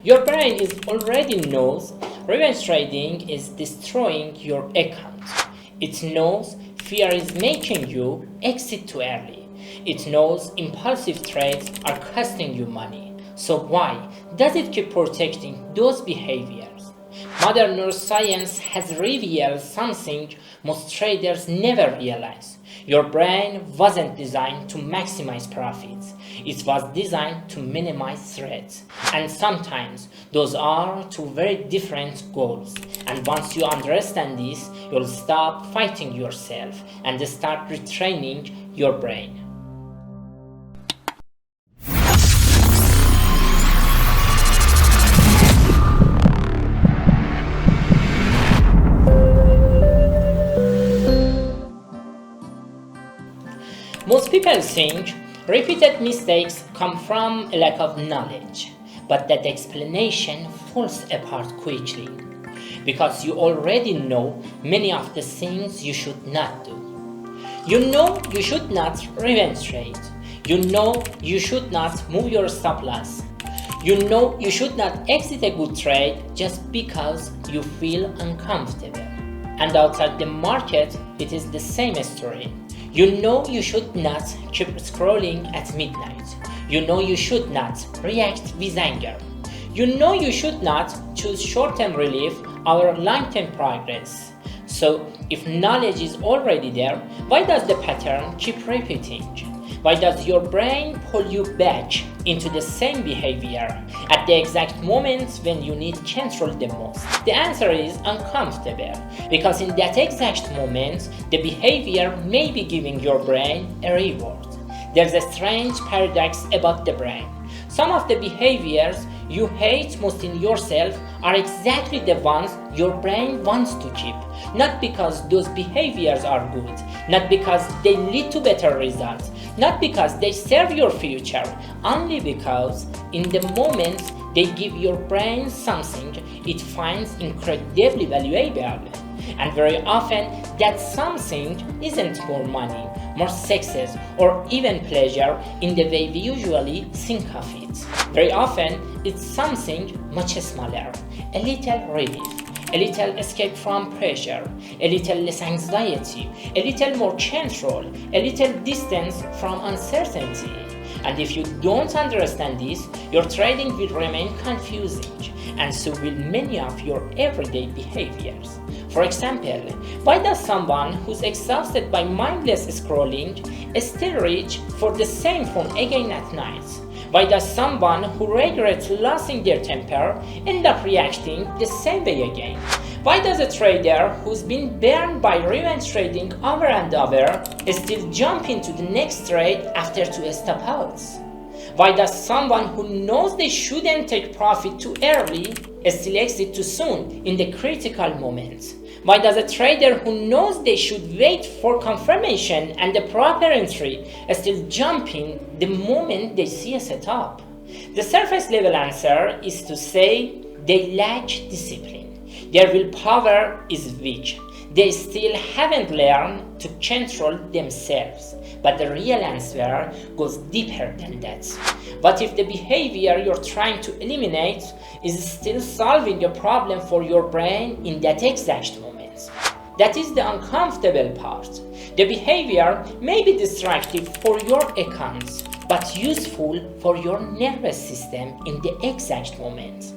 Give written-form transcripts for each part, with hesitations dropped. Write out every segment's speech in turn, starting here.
Your brain is already knows revenge trading is destroying your account. It knows fear is making you exit too early. It knows impulsive trades are costing you money. So why does it keep protecting those behaviors? Modern neuroscience has revealed something most traders never realize. Your brain wasn't designed to maximize profits. It was designed to minimize threats. And sometimes those are two very different goals. And once you understand this, you'll stop fighting yourself and start retraining your brain. Most people think repeated mistakes come from a lack of knowledge, but that explanation falls apart quickly because you already know many of the things you should not do. You know you should not revenge trade. You know you should not move your stop loss. You know you should not exit a good trade just because you feel uncomfortable. And outside the market, it is the same story. You know you should not keep scrolling at midnight. You know you should not react with anger. You know you should not choose short-term relief or long-term progress. So, if knowledge is already there, why does the pattern keep repeating? Why does your brain pull you back into the same behavior at the exact moments when you need control the most? The answer is uncomfortable, because in that exact moment, the behavior may be giving your brain a reward. There's a strange paradox about the brain. Some of the behaviors you hate most in yourself are exactly the ones your brain wants to keep. Not because those behaviors are good, not because they lead to better results, not because they serve your future, only because in the moment they give your brain something it finds incredibly valuable. And very often that something isn't more money, more success, or even pleasure in the way we usually think of it. Very often it's something much smaller, a little relief, a little escape from pressure, a little less anxiety, a little more control, a little distance from uncertainty. And if you don't understand this, your trading will remain confusing, and so will many of your everyday behaviors. For example, why does someone who's exhausted by mindless scrolling still reach for the same phone again at night? Why does someone who regrets losing their temper end up reacting the same way again? Why does a trader who's been burned by revenge trading over and over still jump into the next trade after two stop outs? Why does someone who knows they shouldn't take profit too early still exit too soon in the critical moments? Why does a trader who knows they should wait for confirmation and the proper entry still jump in the moment they see a setup? The surface level answer is to say they lack discipline. Their willpower is weak. They still haven't learned to control themselves. But the real answer goes deeper than that. What if the behavior you're trying to eliminate is still solving a problem for your brain in that exact moment? That is the uncomfortable part. The behavior may be destructive for your accounts, but useful for your nervous system in the exact moment.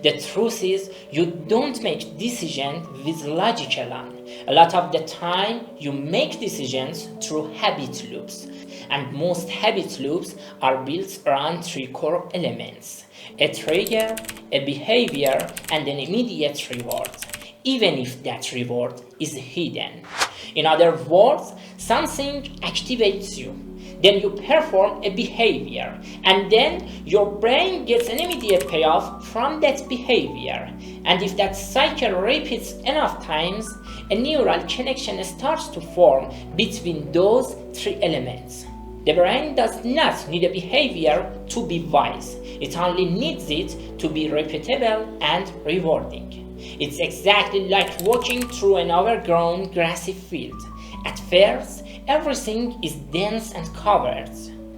The truth is, you don't make decisions with logic alone. A lot of the time, you make decisions through habit loops. And most habit loops are built around three core elements: a trigger, a behavior, and an immediate reward, even if that reward is hidden. In other words, something activates you. Then you perform a behavior, and then your brain gets an immediate payoff from that behavior. And if that cycle repeats enough times, a neural connection starts to form between those three elements. The brain does not need a behavior to be wise. It only needs it to be repeatable and rewarding. It's exactly like walking through an overgrown grassy field. At first, everything is dense and covered.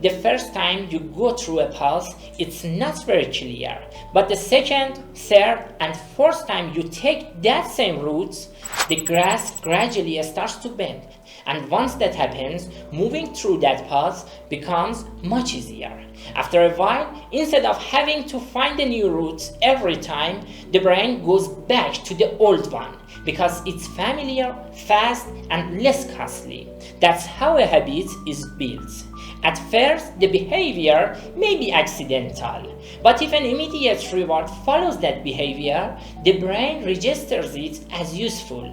the first time you go through a path, it's not very clear. But the second, third, and fourth time you take that same route, the grass gradually starts to bend. And once that happens, moving through that path becomes much easier. After a while, instead of having to find a new route every time, the brain goes back to the old one because it's familiar, fast, and less costly. That's how a habit is built. At first, the behavior may be accidental, but if an immediate reward follows that behavior, the brain registers it as useful.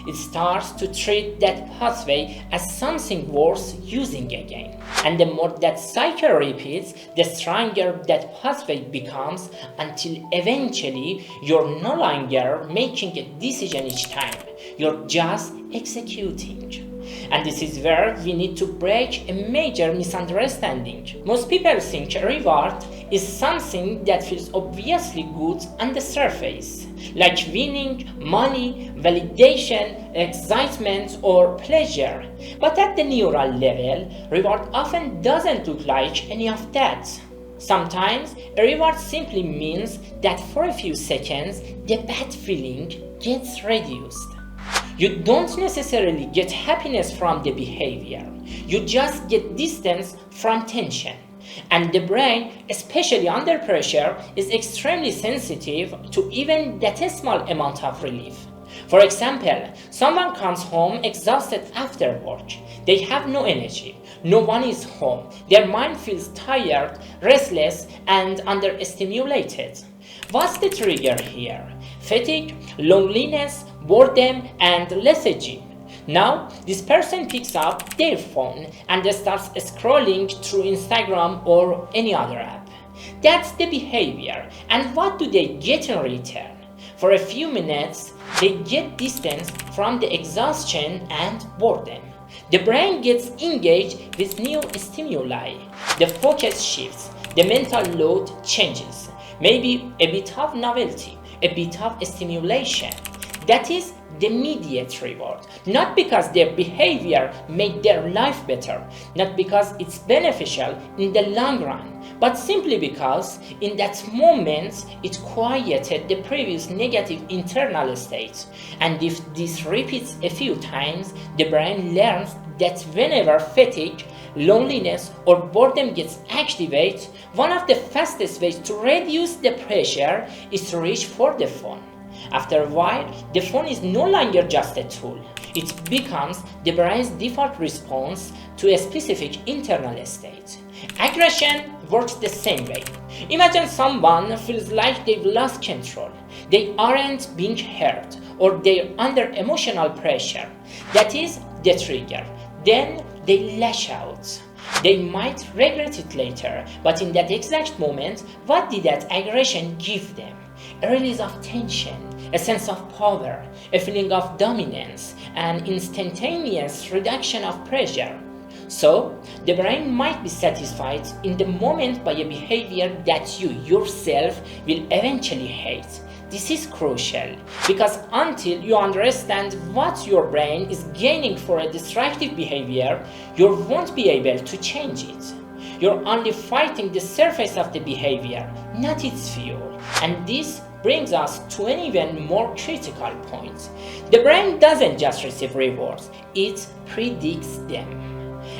It starts to treat that pathway as something worth using again. And the more that cycle repeats, the stronger that pathway becomes until eventually you're no longer making a decision each time. You're just executing. And this is where we need to break a major misunderstanding. Most people think a reward is something that feels obviously good on the surface, like winning, money, validation, excitement, or pleasure. But at the neural level, reward often doesn't look like any of that. Sometimes, a reward simply means that for a few seconds, the bad feeling gets reduced. You don't necessarily get happiness from the behavior. You just get distance from tension. And the brain, especially under pressure, is extremely sensitive to even that small amount of relief. For example, someone comes home exhausted after work. They have no energy. No one is home. Their mind feels tired, restless, and understimulated. What's the trigger here? Fatigue, loneliness, boredom, and lethargy. Now, this person picks up their phone and starts scrolling through Instagram or any other app. That's the behavior. And what do they get in return? For a few minutes, they get distance from the exhaustion and boredom. The brain gets engaged with new stimuli. The focus shifts. The mental load changes. Maybe a bit of novelty, a bit of stimulation. That is the immediate reward. Not because their behavior made their life better, not because it's beneficial in the long run, but simply because in that moment it quieted the previous negative internal state. And if this repeats a few times, the brain learns that whenever fatigue, loneliness, or boredom gets activated, one of the fastest ways to reduce the pressure is to reach for the phone. After a while, the phone is no longer just a tool. It becomes the brain's default response to a specific internal state. Aggression works the same way. Imagine someone feels like they've lost control. They aren't being heard, or they're under emotional pressure. That is the trigger. Then they lash out. They might regret it later, but in that exact moment, what did that aggression give them? A release of tension, a sense of power, a feeling of dominance, an instantaneous reduction of pressure. So, the brain might be satisfied in the moment by a behavior that you yourself will eventually hate. This is crucial because until you understand what your brain is gaining for a destructive behavior, you won't be able to change it. You're only fighting the surface of the behavior, not its fuel. And this brings us to an even more critical point. The brain doesn't just receive rewards, it predicts them.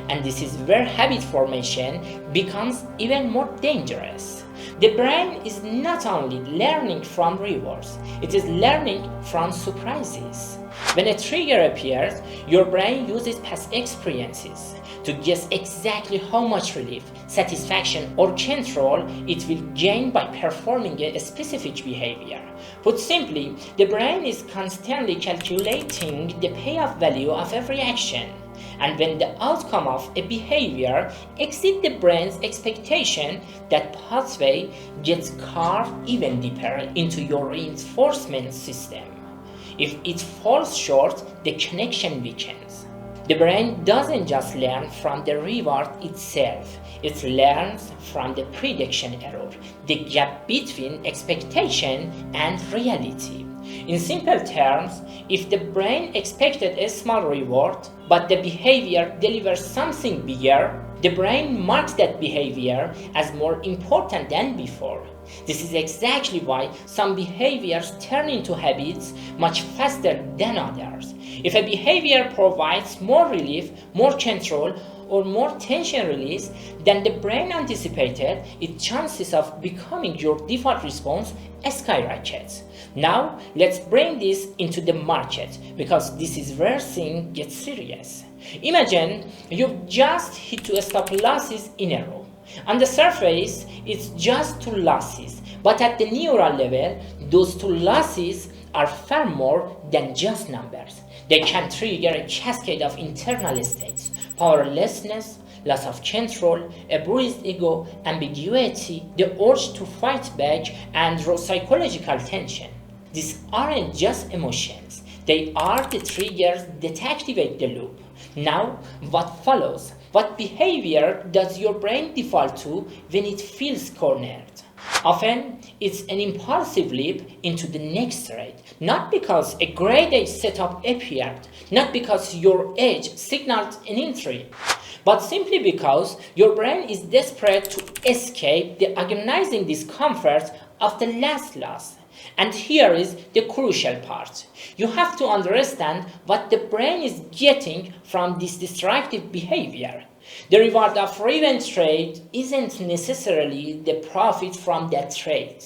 And this is where habit formation becomes even more dangerous. The brain is not only learning from rewards, it is learning from surprises. When a trigger appears, your brain uses past experiences to guess exactly how much relief, satisfaction, or control it will gain by performing a specific behavior. Put simply, the brain is constantly calculating the payoff value of every action. And when the outcome of a behavior exceeds the brain's expectation, that pathway gets carved even deeper into your reinforcement system. If it falls short, the connection weakens. The brain doesn't just learn from the reward itself, it learns from the prediction error, the gap between expectation and reality. In simple terms, if the brain expected a small reward, but the behavior delivers something bigger, the brain marks that behavior as more important than before. This is exactly why some behaviors turn into habits much faster than others. If a behavior provides more relief, more control, or more tension release than the brain anticipated, its chances of becoming your default response skyrockets. Now, let's bring this into the market, because this is where things get serious. Imagine you've just hit 2 stop losses in a row. On the surface, it's just 2 losses, but at the neural level, those 2 losses are far more than just numbers. They can trigger a cascade of internal states: powerlessness, loss of control, a bruised ego, ambiguity, the urge to fight back, and raw psychological tension. These aren't just emotions, they are the triggers that activate the loop. Now, what follows? What behavior does your brain default to when it feels cornered? Often, it's an impulsive leap into the next trade, not because a great edge setup appeared, not because your edge signaled an entry, but simply because your brain is desperate to escape the agonizing discomfort of the last loss. And here is the crucial part. You have to understand what the brain is getting from this destructive behavior. The reward of revenge trade isn't necessarily the profit from that trade.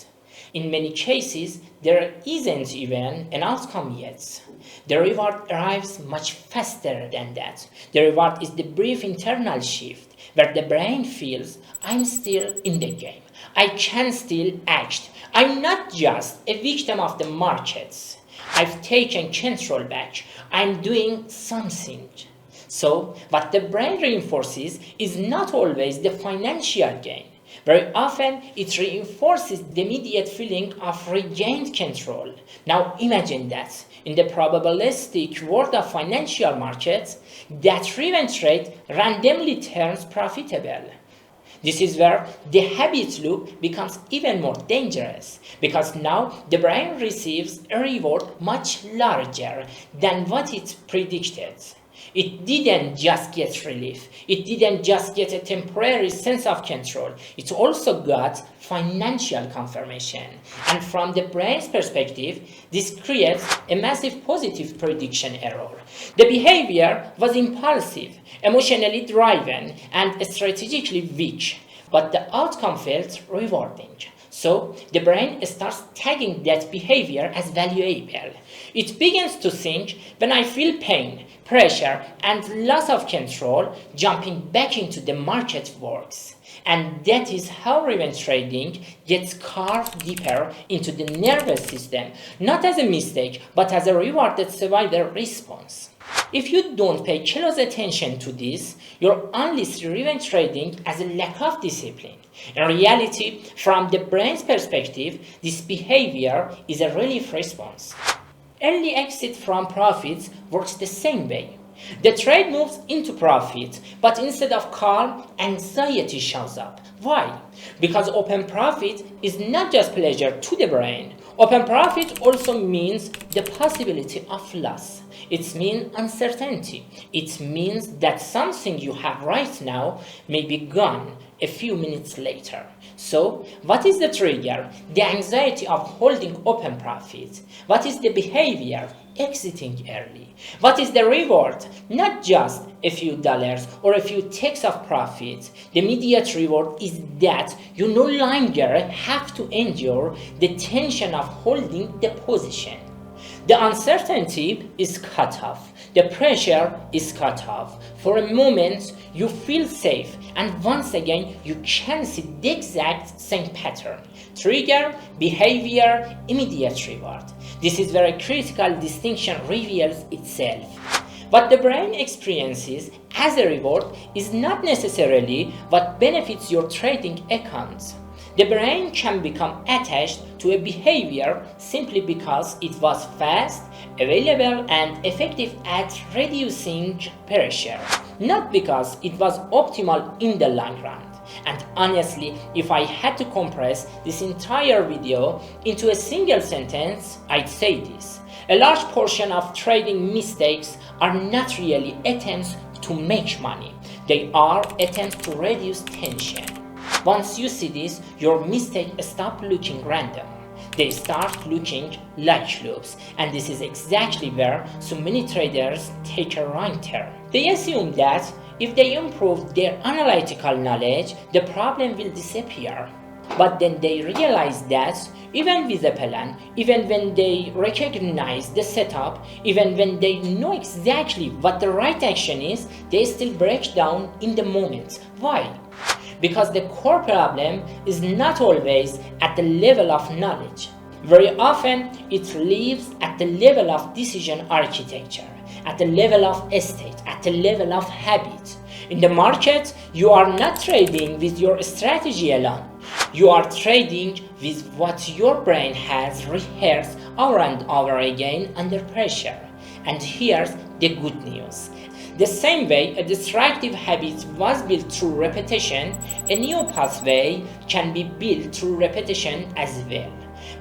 In many cases, there isn't even an outcome yet. The reward arrives much faster than that. The reward is the brief internal shift where the brain feels, I'm still in the game. I can still act. I'm not just a victim of the markets. I've taken control back. I'm doing something. So, what the brain reinforces is not always the financial gain. Very often, it reinforces the immediate feeling of regained control. Now imagine that, in the probabilistic world of financial markets, that revenge trade randomly turns profitable. This is where the habit loop becomes even more dangerous, because now the brain receives a reward much larger than what it predicted. It didn't just get relief. It didn't just get a temporary sense of control. It also got financial confirmation. And from the brain's perspective, this creates a massive positive prediction error. The behavior was impulsive, emotionally driven, and strategically weak, but the outcome felt rewarding. So the brain starts tagging that behavior as valuable. It begins to think, when I feel pain, pressure, and loss of control, jumping back into the market works. And that is how revenge trading gets carved deeper into the nervous system, not as a mistake, but as a rewarded survival response. If you don't pay close attention to this, you'll only see revenge trading as a lack of discipline. In reality, from the brain's perspective, this behavior is a relief response. Early exit from profits works the same way. The trade moves into profit, but instead of calm, anxiety shows up. Why? Because open profit is not just pleasure to the brain. Open profit also means the possibility of loss. It means uncertainty. It means that something you have right now may be gone a few minutes later. So, what is the trigger? The anxiety of holding open profit. What is the behavior? Exiting early. What is the reward? Not just a few dollars or a few ticks of profit. The immediate reward is that you no longer have to endure the tension of holding the position. The uncertainty is cut off. The pressure is cut off. For a moment, you feel safe, and once again, you can see the exact same pattern. Trigger, behavior, immediate reward. This is where a critical distinction reveals itself. What the brain experiences as a reward is not necessarily what benefits your trading account. The brain can become attached to a behavior simply because it was fast, available, and effective at reducing pressure, not because it was optimal in the long run. And honestly, if I had to compress this entire video into a single sentence, I'd say this: a large portion of trading mistakes are not really attempts to make money. They are attempts to reduce tension. Once you see this, your mistakes stop looking random. They start looking like loops, and this is exactly where so many traders take a wrong turn. They assume that if they improve their analytical knowledge, the problem will disappear. But then they realize that even with a plan, even when they recognize the setup, even when they know exactly what the right action is, they still break down in the moment. Why? Because the core problem is not always at the level of knowledge. Very often, it lives at the level of decision architecture, at the level of state, at the level of habit. In the market, you are not trading with your strategy alone. You are trading with what your brain has rehearsed over and over again under pressure. And here's the good news. The same way a destructive habit was built through repetition, a new pathway can be built through repetition as well.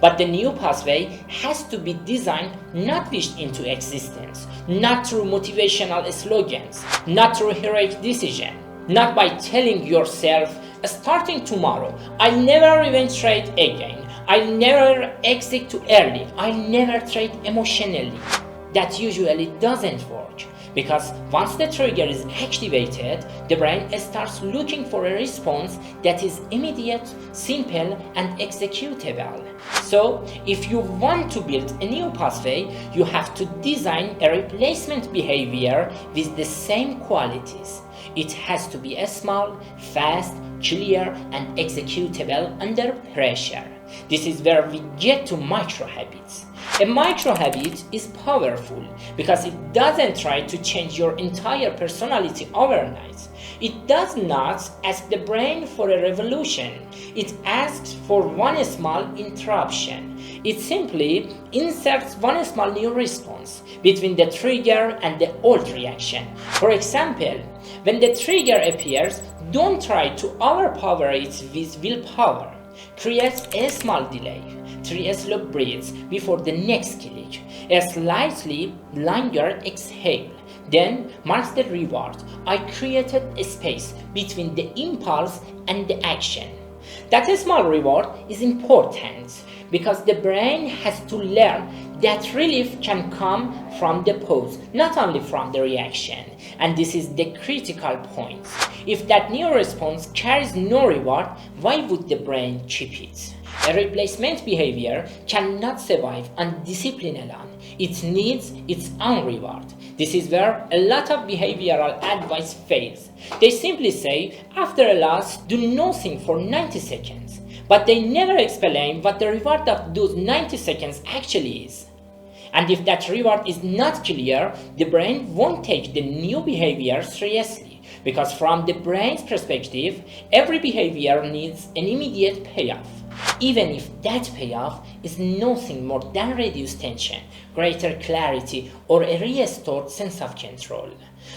But the new pathway has to be designed, not wished into existence, not through motivational slogans, not through heroic decision, not by telling yourself, starting tomorrow, I'll never even trade again, I'll never exit too early, I'll never trade emotionally. That usually doesn't work. Because once the trigger is activated, the brain starts looking for a response that is immediate, simple, and executable. So, if you want to build a new pathway, you have to design a replacement behavior with the same qualities. It has to be small, fast, clear, and executable under pressure. This is where we get to micro habits. A micro habit is powerful because it doesn't try to change your entire personality overnight. It does not ask the brain for a revolution. It asks for one small interruption. It simply inserts one small new response between the trigger and the old reaction. For example, when the trigger appears, don't try to overpower it with willpower. Create a small delay, 3 slow breaths before the next click, a slightly longer exhale. Then marks the reward. I created a space between the impulse and the action. That small reward is important because the brain has to learn that relief can come from the pause, not only from the reaction. And this is the critical point. If that new response carries no reward, why would the brain keep it? A replacement behavior cannot survive on discipline alone. It needs its own reward. This is where a lot of behavioral advice fails. They simply say, after a loss, do nothing for 90 seconds. But they never explain what the reward of those 90 seconds actually is. And if that reward is not clear, the brain won't take the new behavior seriously. Because from the brain's perspective, every behavior needs an immediate payoff. Even if that payoff is nothing more than reduced tension, greater clarity, or a restored sense of control.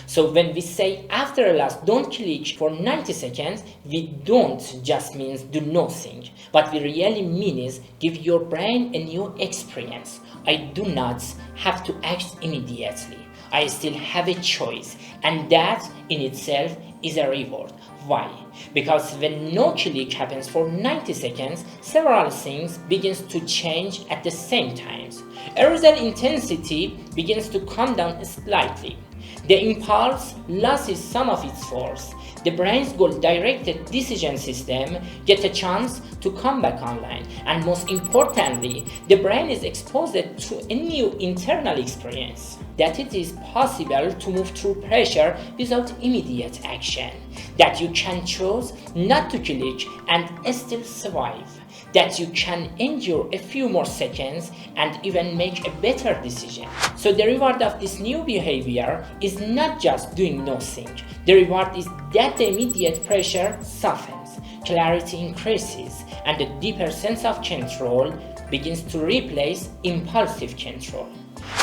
So when we say after a loss don't click for 90 seconds, we don't just mean do nothing. What we really mean is give your brain a new experience. I do not have to act immediately. I still have a choice, and that in itself is a reward. Why? Because when no click happens for 90 seconds, several things begins to change at the same time. Arousal intensity begins to come down slightly. The impulse loses some of its force. The brain's goal-directed decision system gets a chance to come back online. And most importantly, the brain is exposed to a new internal experience. That it is possible to move through pressure without immediate action. That you can choose not to click and still survive. That you can endure a few more seconds and even make a better decision. So the reward of this new behavior is not just doing nothing. The reward is that the immediate pressure softens, clarity increases, and a deeper sense of control begins to replace impulsive control.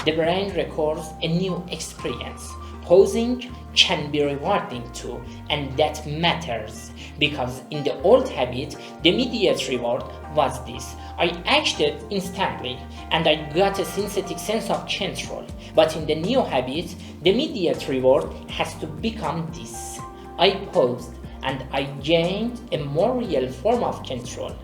The brain records a new experience. Pausing can be rewarding too, and that matters because in the old habit, the immediate reward was this. I acted instantly and I got a synthetic sense of control. But in the new habit, the immediate reward has to become this. I paused and I gained a more real form of control.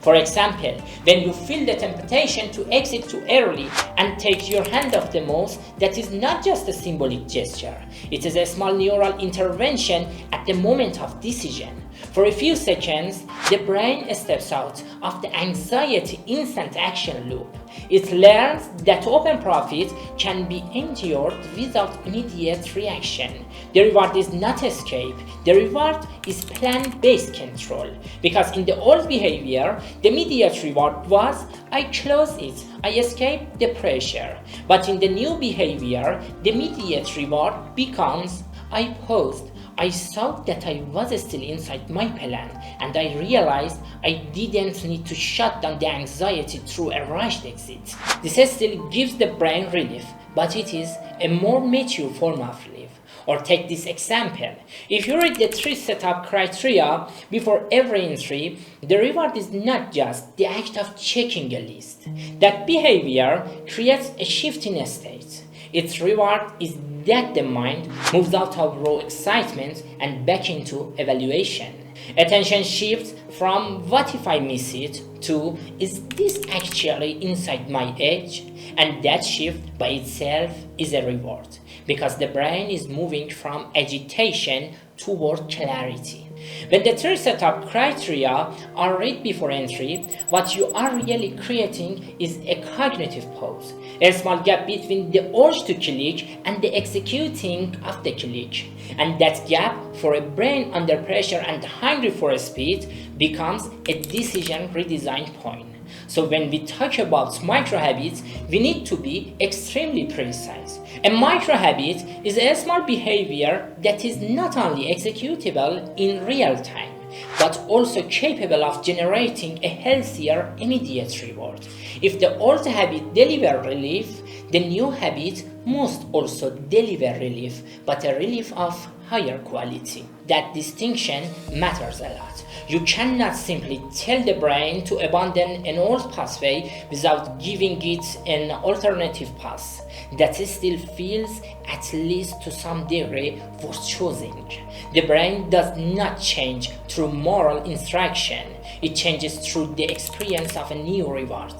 For example, when you feel the temptation to exit too early and take your hand off the mouse, that is not just a symbolic gesture. It is a small neural intervention at the moment of decision. For a few seconds, the brain steps out of the anxiety instant action loop. It learns that open profit can be endured without immediate reaction. The reward is not escape, the reward is plan-based control. Because in the old behavior, the immediate reward was, I close it, I escape the pressure. But in the new behavior, the immediate reward becomes, I paused, I saw that I was still inside my plan, and I realized I didn't need to shut down the anxiety through a rushed exit. This still gives the brain relief, but it is a more mature form of relief. Or take this example. If you read the 3 setup criteria before every entry, the reward is not just the act of checking a list. That behavior creates a shift in state. Its reward is that the mind moves out of raw excitement and back into evaluation. Attention shifts from what if I miss it to is this actually inside my edge? And that shift by itself is a reward because the brain is moving from agitation toward clarity. When the 3 setup criteria are read before entry, what you are really creating is a cognitive pause, a small gap between the urge to click and the executing of the click. And that gap for a brain under pressure and hungry for speed becomes a decision redesign point. So when we talk about micro habits, we need to be extremely precise. A micro habit is a small behavior that is not only executable in real time, but also capable of generating a healthier immediate reward. If the old habit delivers relief, the new habit must also deliver relief, but a relief of higher quality. That distinction matters a lot. You cannot simply tell the brain to abandon an old pathway without giving it an alternative path that still feels, at least to some degree, worth choosing. The brain does not change through moral instruction, it changes through the experience of a new reward.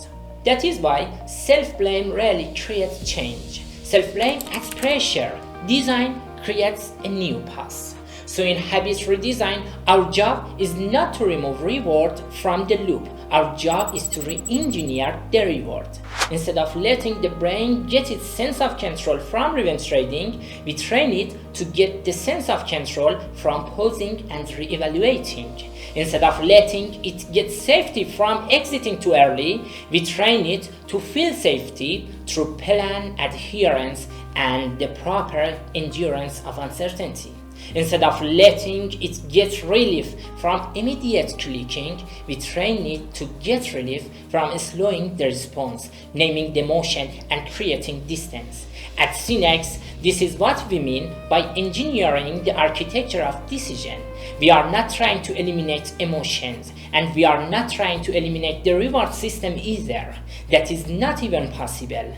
That is why self-blame rarely creates change. Self-blame adds pressure. Design creates a new path. So in habit redesign, our job is not to remove reward from the loop. Our job is to re-engineer the reward. Instead of letting the brain get its sense of control from revenge trading, we train it to get the sense of control from pausing and re-evaluating. Instead of letting it get safety from exiting too early, we train it to feel safety through plan adherence and the proper endurance of uncertainty. Instead of letting it get relief from immediate clicking, we train it to get relief from slowing the response, naming the emotion, and creating distance. At Synex, this is what we mean by engineering the architecture of decision. We are not trying to eliminate emotions, and we are not trying to eliminate the reward system either. That is not even possible.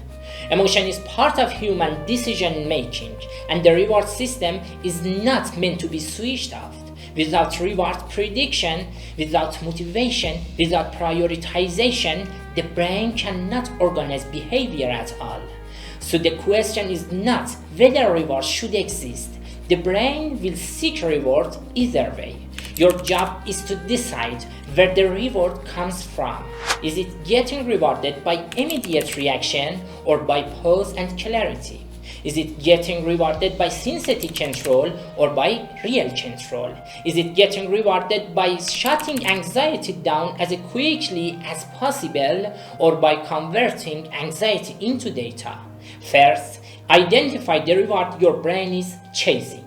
Emotion is part of human decision making, and the reward system is not meant to be switched off. Without reward prediction, without motivation, without prioritization, the brain cannot organize behavior at all. So the question is not whether reward should exist. The brain will seek reward either way. Your job is to decide where the reward comes from. Is it getting rewarded by immediate reaction or by pause and clarity? Is it getting rewarded by synthetic control or by real control? Is it getting rewarded by shutting anxiety down as quickly as possible or by converting anxiety into data? First, identify the reward your brain is chasing.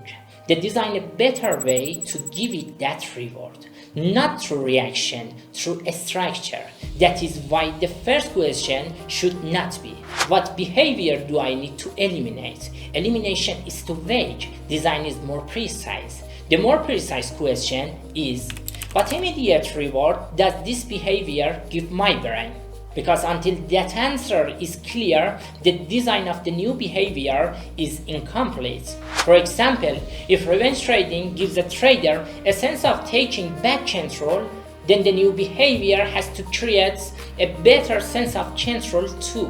Then design a better way to give it that reward. Not through reaction, through a structure. That is why the first question should not be, what behavior do I need to eliminate? Elimination is too vague. Design is more precise. The more precise question is, what immediate reward does this behavior give my brain? Because until that answer is clear, the design of the new behavior is incomplete. For example, if revenge trading gives a trader a sense of taking back control, then the new behavior has to create a better sense of control too.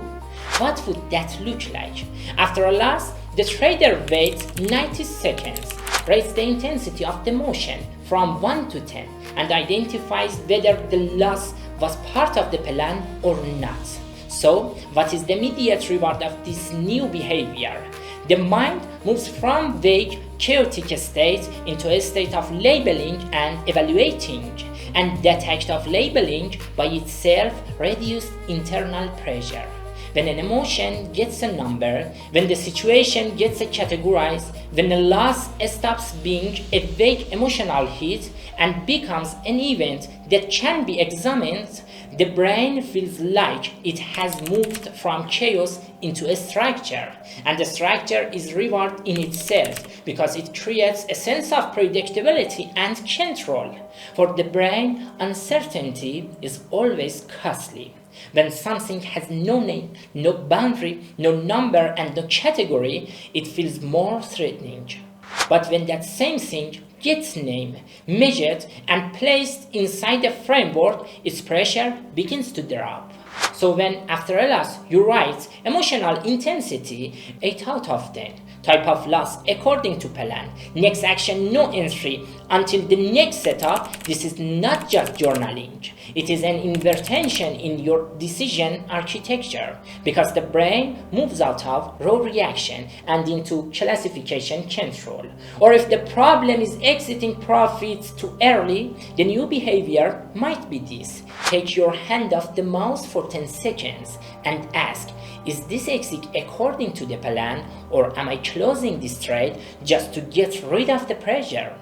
What would that look like? After a loss, the trader waits 90 seconds, rates the intensity of the motion from 1 to 10, and identifies whether the loss was part of the plan or not. So, what is the immediate reward of this new behavior? The mind moves from vague, chaotic state into a state of labeling and evaluating, and that act of labeling by itself reduces internal pressure. When an emotion gets a number, when the situation gets categorized, when a loss stops being a vague emotional hit and becomes an event that can be examined, the brain feels like it has moved from chaos into a structure, and the structure is reward in itself because it creates a sense of predictability and control. For the brain, uncertainty is always costly. When something has no name, no boundary, no number, and no category, it feels more threatening. But when that same thing gets named, measured, and placed inside a framework, its pressure begins to drop. So when, after a loss, you write emotional intensity 8 out of 10, type of loss according to plan, next action no entry until the next setup, this is not just journaling. It is an intervention in your decision architecture because the brain moves out of raw reaction and into classification control. Or if the problem is exiting profits too early, the new behavior might be this. Take your hand off the mouse for 10 seconds and ask, is this exit according to the plan, or am I closing this trade just to get rid of the pressure?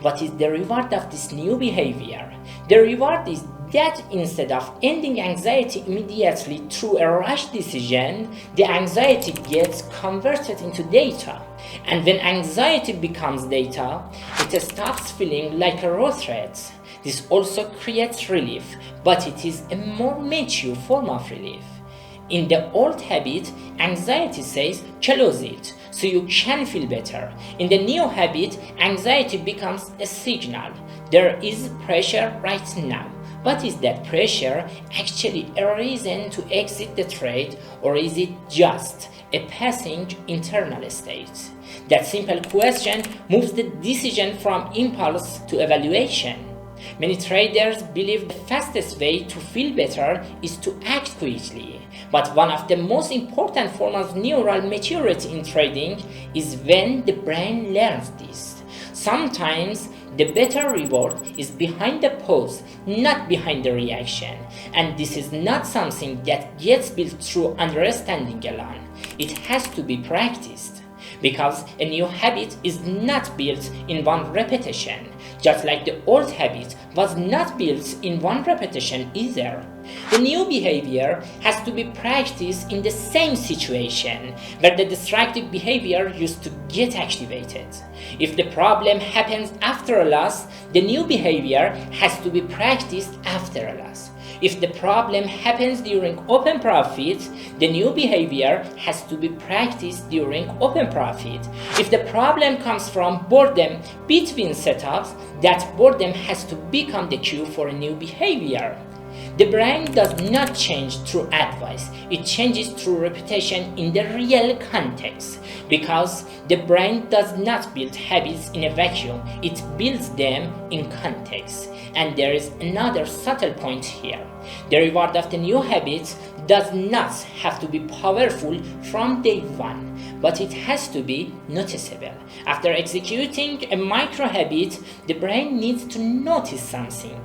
What is the reward of this new behavior? The reward is that instead of ending anxiety immediately through a rush decision, the anxiety gets converted into data. And when anxiety becomes data, it stops feeling like a raw threat. This also creates relief, but it is a more mature form of relief. In the old habit, anxiety says, close it, so you can feel better. In the new habit, anxiety becomes a signal. There is pressure right now. But is that pressure actually a reason to exit the trade, or is it just a passing internal state? That simple question moves the decision from impulse to evaluation. Many traders believe the fastest way to feel better is to act quickly. But one of the most important forms of neural maturity in trading is when the brain learns this. Sometimes the better reward is behind the pause, not behind the reaction. And this is not something that gets built through understanding alone. It has to be practiced. Because a new habit is not built in one repetition, just like the old habit was not built in one repetition either. The new behavior has to be practiced in the same situation where the destructive behavior used to get activated. If the problem happens after a loss, the new behavior has to be practiced after a loss. If the problem happens during open profit, the new behavior has to be practiced during open profit. If the problem comes from boredom between setups, that boredom has to become the cue for a new behavior. The brain does not change through advice, it changes through repetition in the real context. Because the brain does not build habits in a vacuum, it builds them in context. And there is another subtle point here. The reward of the new habit does not have to be powerful from day one, but it has to be noticeable. After executing a micro habit, the brain needs to notice something.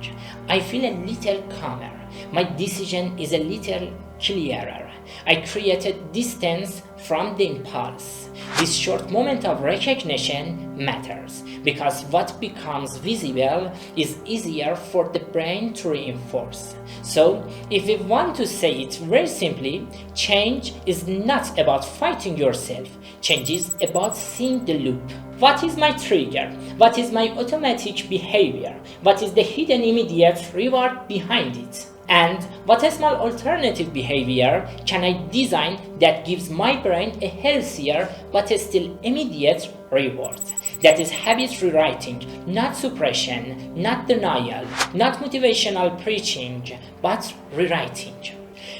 I feel a little calmer. My decision is a little clearer. I created distance from the impulse. This short moment of recognition matters because what becomes visible is easier for the brain to reinforce. So, if we want to say it very simply, change is not about fighting yourself. Change is about seeing the loop. What is my trigger? What is my automatic behavior? What is the hidden immediate reward behind it? And what a small alternative behavior can I design that gives my brain a healthier but still immediate reward? That is habit rewriting, not suppression, not denial, not motivational preaching, but rewriting.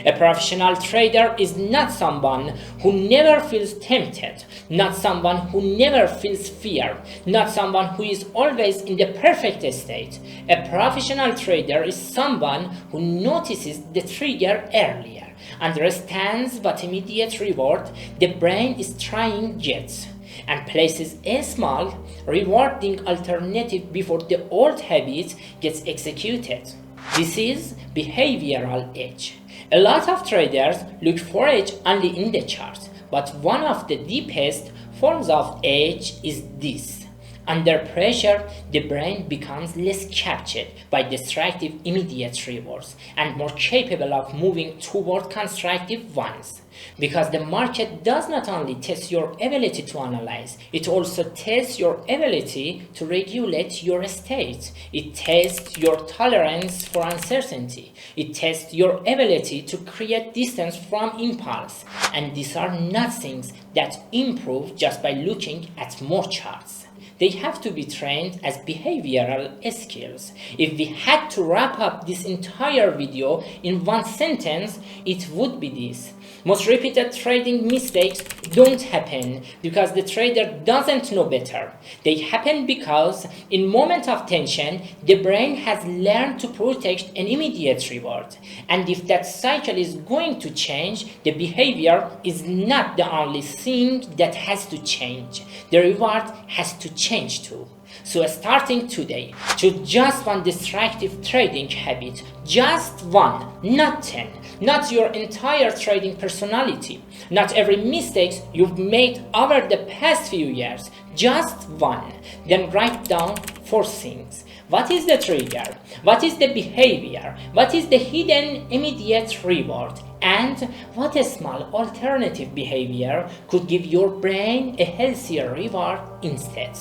A professional trader is not someone who never feels tempted, not someone who never feels fear, not someone who is always in the perfect state. A professional trader is someone who notices the trigger earlier, understands what immediate reward the brain is trying to get, and places a small, rewarding alternative before the old habit gets executed. This is behavioral edge. A lot of traders look for edge only in the chart, but one of the deepest forms of edge is this. Under pressure, the brain becomes less captured by destructive immediate rewards and more capable of moving toward constructive ones. Because the market does not only test your ability to analyze, it also tests your ability to regulate your state. It tests your tolerance for uncertainty. It tests your ability to create distance from impulse. And these are not things that improve just by looking at more charts. They have to be trained as behavioral skills. If we had to wrap up this entire video in one sentence, it would be this. Most repeated trading mistakes don't happen because the trader doesn't know better. They happen because in moment of tension, the brain has learned to protect an immediate reward. And if that cycle is going to change, the behavior is not the only thing that has to change. The reward has to change too. So starting today, choose just one destructive trading habit, just one, not 10, not your entire trading personality, not every mistake you've made over the past few years, just one. Then write down 4 things. What is the trigger? What is the behavior? What is the hidden immediate reward? And what a small alternative behavior could give your brain a healthier reward instead?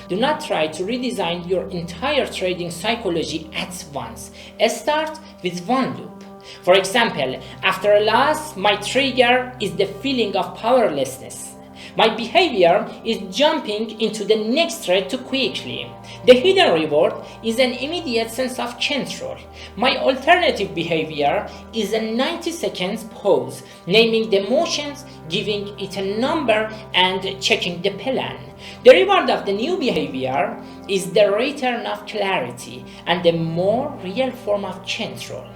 Do not try to redesign your entire trading psychology at once. Start with one loop. For example, after a loss, my trigger is the feeling of powerlessness. My behavior is jumping into the next trade too quickly. The hidden reward is an immediate sense of control. My alternative behavior is a 90 seconds pause, naming the emotions, giving it a number, and checking the plan. The reward of the new behavior is the return of clarity and a more real form of control.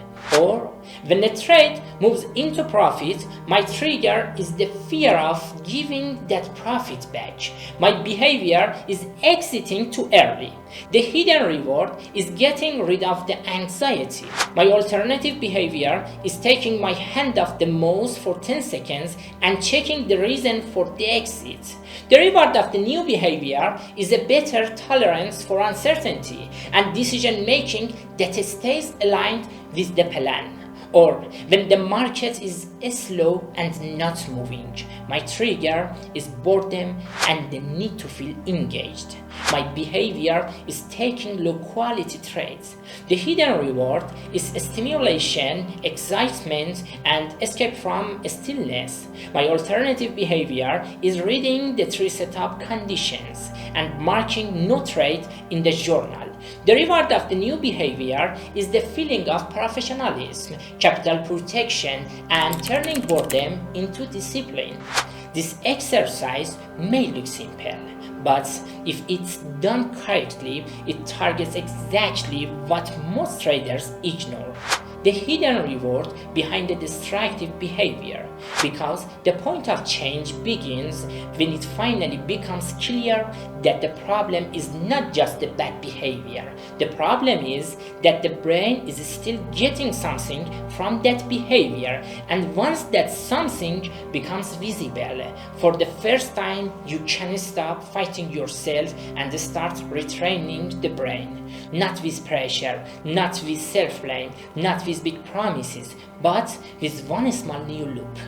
Or, when a trade moves into profit, my trigger is the fear of giving that profit back. My behavior is exiting too early. The hidden reward is getting rid of the anxiety. My alternative behavior is taking my hand off the mouse for 10 seconds and checking the reason for the exit. The reward of the new behavior is a better tolerance for uncertainty and decision making that stays aligned with the plan. Or when the market is slow and not moving, my trigger is boredom and the need to feel engaged. My behavior is taking low quality trades. The hidden reward is stimulation, excitement, and escape from stillness. My alternative behavior is reading the 3 setup conditions and marking no trade in the journal. The reward of the new behavior is the feeling of professionalism, capital protection, and turning boredom into discipline. This exercise may look simple, but if it's done correctly, it targets exactly what most traders ignore: the hidden reward behind the destructive behavior, because the point of change begins when it finally becomes clear that the problem is not just the bad behavior. The problem is that the brain is still getting something from that behavior, and once that something becomes visible, for the first time you can stop fighting yourself and start retraining the brain. Not with pressure, not with self-blame, not with big promises, but with one small new loop.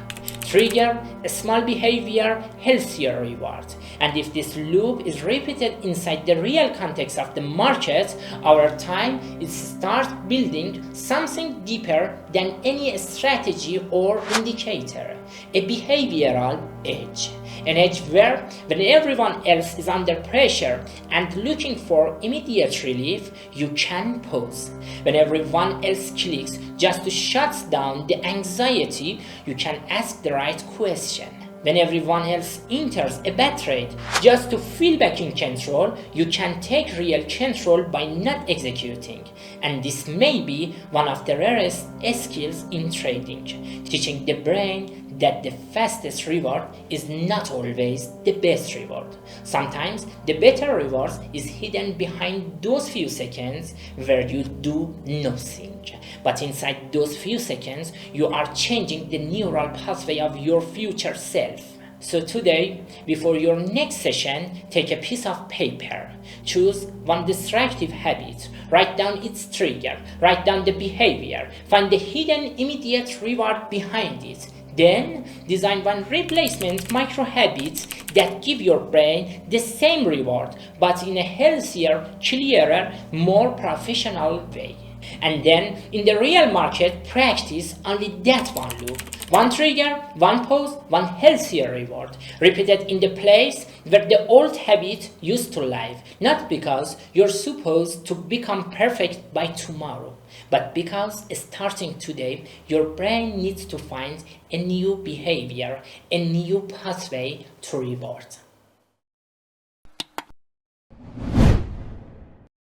Trigger a small behavior, healthier reward. And if this loop is repeated inside the real context of the market, over time it starts building something deeper than any strategy or indicator, a behavioral edge. An edge where, when everyone else is under pressure and looking for immediate relief, you can pause. When everyone else clicks just to shut down the anxiety, you can ask the right question. When everyone else enters a bad trade just to feel back in control, you can take real control by not executing. And this may be one of the rarest skills in trading, teaching the brain that the fastest reward is not always the best reward. Sometimes the better reward is hidden behind those few seconds where you do nothing. But inside those few seconds, you are changing the neural pathway of your future self. So today, before your next session, take a piece of paper. Choose one destructive habit. Write down its trigger. Write down the behavior. Find the hidden immediate reward behind it. Then, design one replacement micro-habit that give your brain the same reward, but in a healthier, clearer, more professional way. And then, in the real market, practice only that one loop. One trigger, one pause, one healthier reward, repeated in the place where the old habit used to live, not because you're supposed to become perfect by tomorrow, but because starting today, your brain needs to find a new behavior, a new pathway to reward.